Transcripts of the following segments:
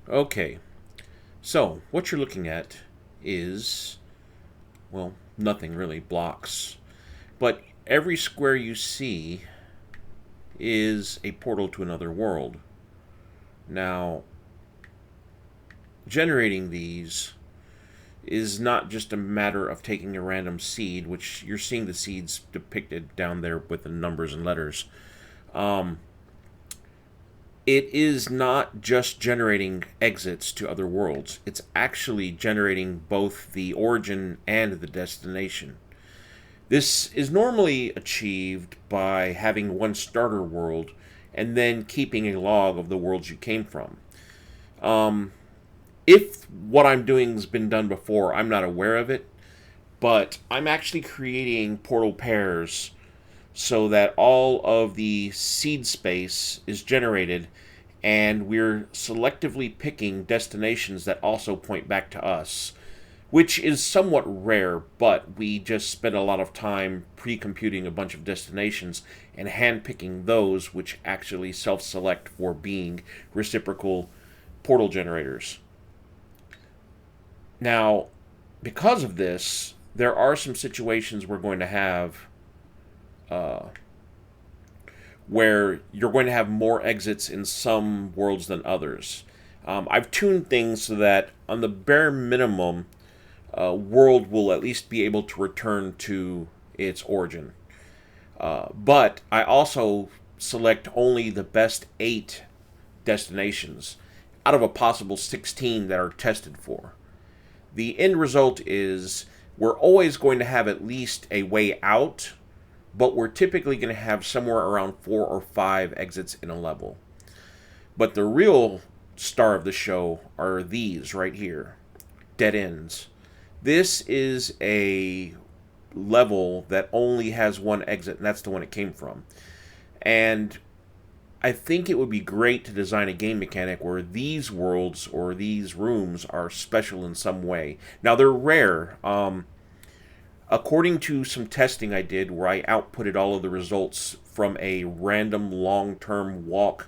Okay, so what you're looking at is, well, nothing really, blocks. But every square you see is a portal to another world. Now, generating these is not just a matter of taking a random seed, which you're seeing the seeds depicted down there with the numbers and letters. Um, it is not just generating exits to other worlds, it's actually generating both the origin and the destination. This is normally achieved by having one starter world and then keeping a log of the worlds you came from. Um, if what I'm doing has been done before, I'm not aware of it, but I'm actually creating portal pairs so that all of the seed space is generated and we're selectively picking destinations that also point back to us, which is somewhat rare, but we just spend a lot of time pre computing a bunch of destinations and hand picking those which actually self select for being reciprocal portal generators. Now, because of this, there are some situations we're going to have uh, where you're going to have more exits in some worlds than others. I've tuned things so that on the bare minimum, world will at least be able to return to its origin. But I also select only the best 8 destinations out of a possible 16 that are tested for. The end result is we're always going to have at least a way out, but we're typically going to have somewhere around 4 or 5 exits in a level. But the real star of the show are these right here, dead ends. This is a level that only has one exit, and that's the one it came from. And I think it would be great to design a game mechanic where these worlds or these rooms are special in some way. Now, they're rare. According to some testing I did where I outputted all of the results from a random long term walk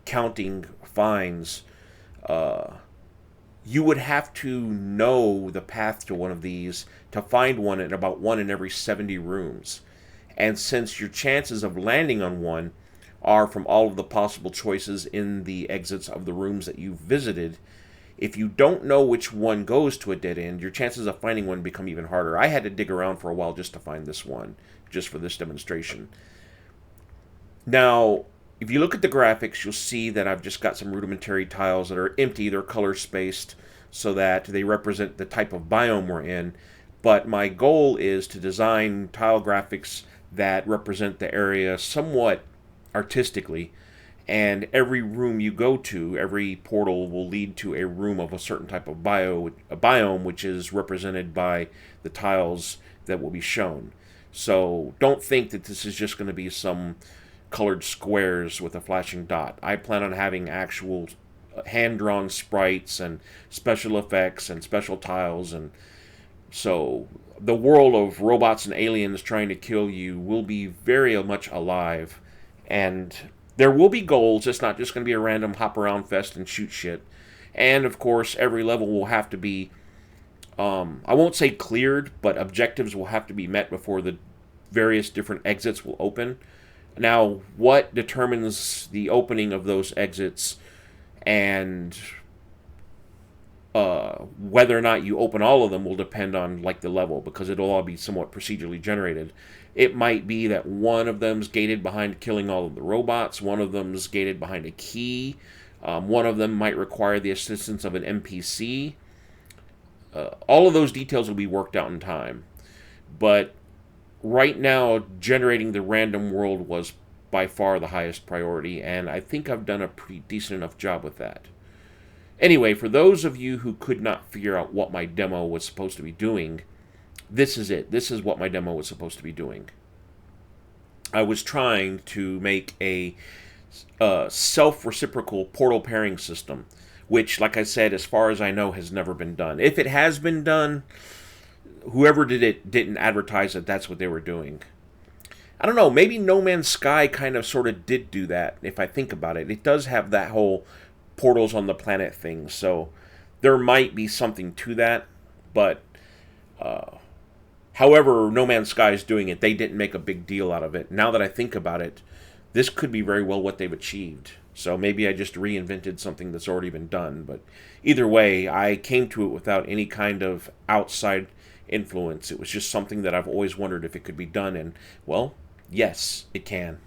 counting finds, uh, you would have to know the path to one of these to find one in about one in every 70 rooms. And since your chances of landing on one are from all of the possible choices in the exits of the rooms that you've visited, if you don't know which one goes to a dead end, your chances of finding one become even harder. I had to dig around for a while just to find this one, just for this demonstration. Now, if you look at the graphics, you'll see that I've just got some rudimentary tiles that are empty. They're color spaced so that they represent the type of biome we're in. But my goal is to design tile graphics that represent the area somewhat artistically. And every room you go to, every portal will lead to a room of a certain type of a biome, which is represented by the tiles that will be shown. So don't think that this is just going to be some colored squares with a flashing dot. I plan on having actual hand drawn sprites and special effects and special tiles, and so the world of robots and aliens trying to kill you will be very much alive, and there will be goals. It's not just going to be a random hop around fest and shoot shit. And of course, every level will have to be, I won't say cleared, but objectives will have to be met before the various different exits will open. Now, what determines the opening of those exits and whether or not you open all of them will depend on like the level, because it'll all be somewhat procedurally generated. It might be that one of them's gated behind killing all of the robots, one of them's gated behind a key, one of them might require the assistance of an NPC. All of those details will be worked out in time. But right now, generating the random world was by far the highest priority, and I think I've done a pretty decent enough job with that. Anyway, for those of you who could not figure out what my demo was supposed to be doing, this is it. This is what my demo was supposed to be doing. I was trying to make a self reciprocal portal pairing system, which, like I said, as far as I know, has never been done. If it has been done, whoever did it didn't advertise that that's what they were doing. I don't know, maybe No Man's Sky kind of sort of did do that, if I think about it. It does have that whole portals on the planet thing. So there might be something to that, but however No Man's Sky is doing it, they didn't make a big deal out of it. Now that I think about it, this could be very well what they've achieved. So maybe I just reinvented something that's already been done. But either way, I came to it without any kind of outside influence. It was just something that I've always wondered if it could be done, and, well, yes, it can.